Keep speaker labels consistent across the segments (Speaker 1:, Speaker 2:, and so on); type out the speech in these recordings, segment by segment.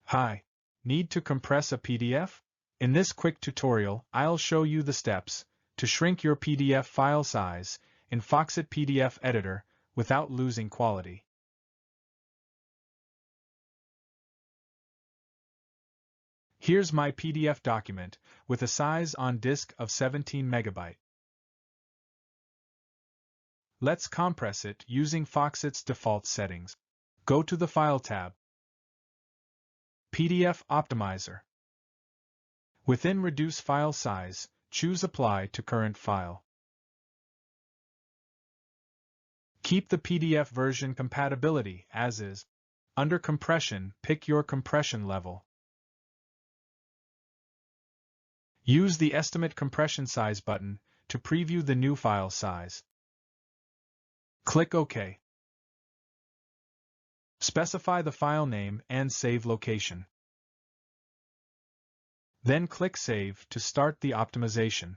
Speaker 1: Hi, need to compress a PDF? In this quick tutorial, I'll show you the steps to shrink your PDF file size in Foxit PDF Editor without losing quality. Here's my PDF document with a size on disk of 17 MB. Let's compress it using Foxit's default settings. Go to the File tab. PDF Optimizer. Within Reduce File Size, choose Apply to Current File. Keep the PDF version compatibility as is. Under Compression, pick your compression level. Use the Estimate Compression Size button to preview the new file size. Click OK. Specify the file name and save location. Then click Save to start the optimization.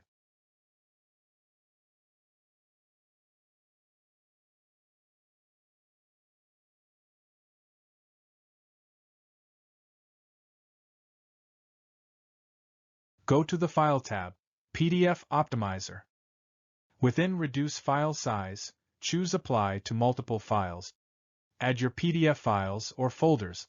Speaker 1: Go to the File tab, PDF Optimizer. Within Reduce File Size, choose Apply to multiple files. Add your PDF files or folders.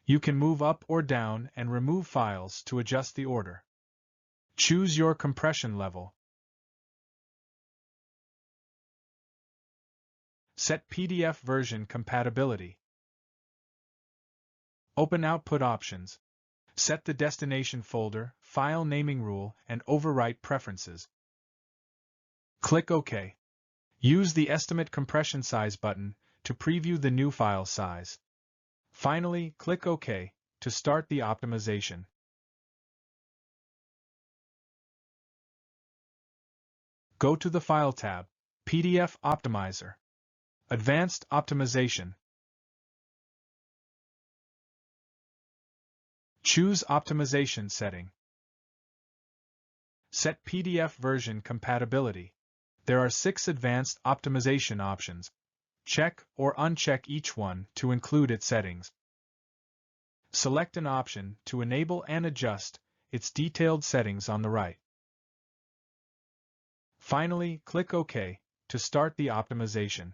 Speaker 1: You can move up or down and remove files to adjust the order. Choose your compression level. Set PDF version compatibility. Open Output Options. Set the destination folder, file naming rule, and overwrite preferences. Click OK. Use the Estimate Compression Size button to preview the new file size. Finally, click OK to start the optimization. Go to the File tab, PDF Optimizer. Advanced Optimization. Choose Optimization setting. Set PDF version compatibility. There are 6 advanced optimization options. Check or uncheck each one to include its settings. Select an option to enable and adjust its detailed settings on the right. Finally, click OK to start the optimization.